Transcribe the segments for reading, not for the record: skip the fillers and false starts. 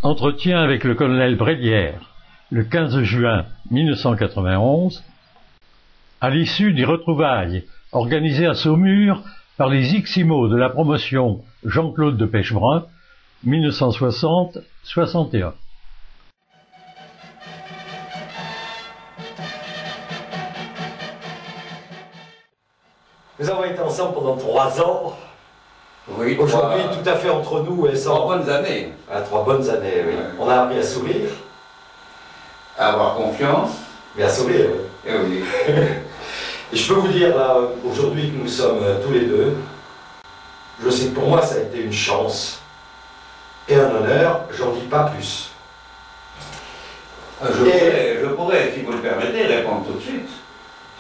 Entretien avec le colonel Brélière, le 15 juin 1991, à l'issue des retrouvailles organisées à Saumur par les Ximo de la promotion Jean-Claude de Pêchebrun, 1960-61. Nous avons été ensemble pendant 3 ans. Oui, aujourd'hui, tout à fait entre nous et sans... 3 bonnes années. 3 bonnes années, oui. On a appris à sourire. À avoir confiance. Mais à sourire, oui. Et oui. Et je peux vous dire, là, aujourd'hui, que nous sommes tous les deux. Je sais que pour moi, ça a été une chance et un honneur, j'en dis pas plus. Je pourrais, si vous le permettez, répondre tout de suite.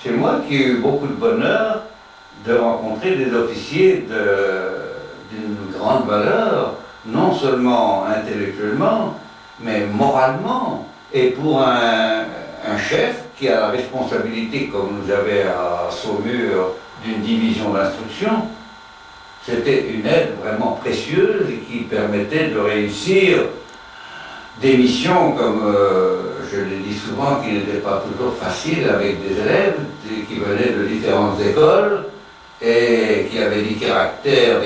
C'est moi qui ai eu beaucoup de bonheur de rencontrer des officiers d'une grande valeur, non seulement intellectuellement, mais moralement. Et pour un chef qui a la responsabilité, comme nous avait à Saumur, d'une division d'instruction, c'était une aide vraiment précieuse et qui permettait de réussir des missions, comme je l'ai dit souvent, qui n'étaient pas toujours faciles avec des élèves qui venaient de différentes écoles et qui avaient des caractères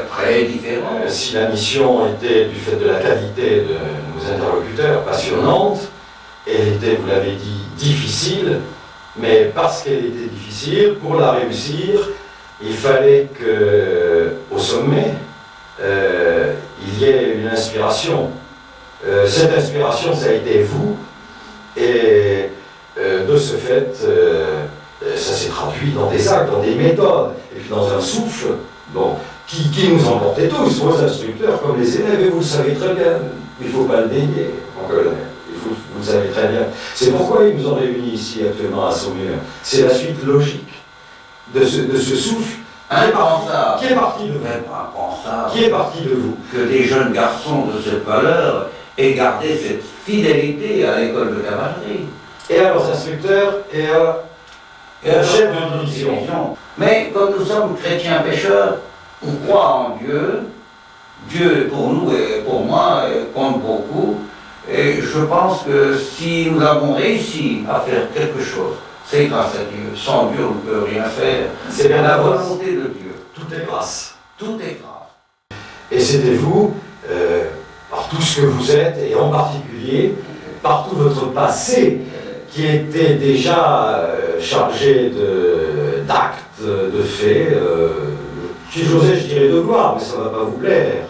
très différents. Si la mission était, du fait de la qualité de nos interlocuteurs, passionnante, elle était, vous l'avez dit, difficile, mais parce qu'elle était difficile, pour la réussir, il fallait qu'au sommet, il y ait une inspiration. Cette inspiration, ça a été vous, et de ce fait, ça s'est traduit dans des actes, dans des méthodes, et puis dans un souffle, bon, qui nous emportait tous, vos instructeurs comme les élèves, et vous le savez très bien, il ne faut pas le dénier, mon colonel, vous le savez très bien. C'est pourquoi ils nous ont réunis ici actuellement à Saumur. C'est la suite logique de ce souffle qui est parti de vous. Qui est parti de vous. Que des jeunes garçons de cette valeur aient gardé cette fidélité à l'école de cavalerie. Et à leurs instructeurs et à chef de division. Mais comme nous sommes chrétiens pécheurs, on croit en Dieu. Dieu pour nous et pour moi compte beaucoup. Et je pense que si nous avons réussi à faire quelque chose, c'est grâce à Dieu. Sans Dieu, on ne peut rien faire. C'est bien la volonté de Dieu. Tout est grâce. Tout est grâce. Et c'était vous, par tout ce que vous êtes, et en particulier par tout votre passé, qui était déjà chargé d'actes, de faits, si j'osais, je dirais de gloire, mais ça ne va pas vous plaire.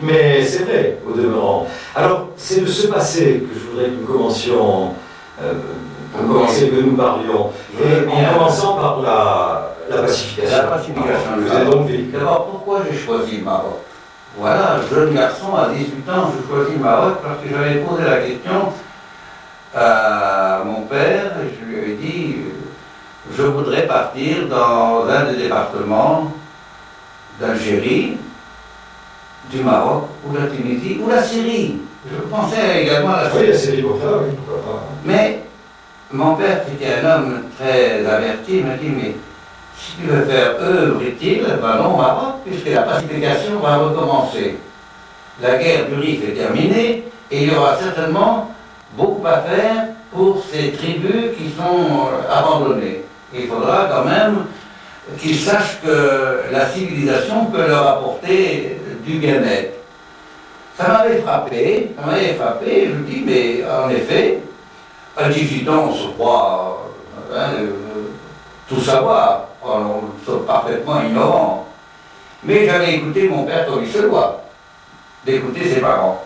Mais c'est vrai, au demeurant. Alors, c'est de ce passé que je voudrais que nous commencions, que nous parlions. Et en commençant par la pacification. La pacification. Vous êtes donc vécu. D'abord, pourquoi j'ai choisi le Maroc? Voilà, jeune garçon, à 18 ans, je choisis le Maroc parce que j'avais posé la question à mon père, et je lui ai dit, je voudrais partir dans un des départements d'Algérie, du Maroc, ou la Tunisie, ou la Syrie. Je pensais également à la Syrie. Oui, la Syrie, pourquoi pas, oui, pourquoi pas. Mais mon père, qui était un homme très averti, m'a dit, mais si tu veux faire œuvre utile, ben non au Maroc, puisque la pacification va recommencer. La guerre du Rif est terminée, et il y aura certainement beaucoup à faire pour ces tribus qui sont abandonnées. Il faudra quand même qu'ils sachent que la civilisation peut leur apporter du bien-être. Ça m'avait frappé, je me dis, mais en effet, à 18 ans, on se croit tout savoir, on est parfaitement ignorant. Mais j'avais écouté mon père comme il se doit, d'écouter ses parents.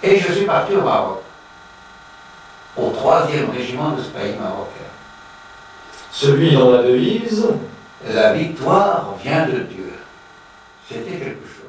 Et je suis parti au Maroc, au 3e régiment de ce pays marocain. Celui dont la devise? La victoire vient de Dieu. C'était quelque chose.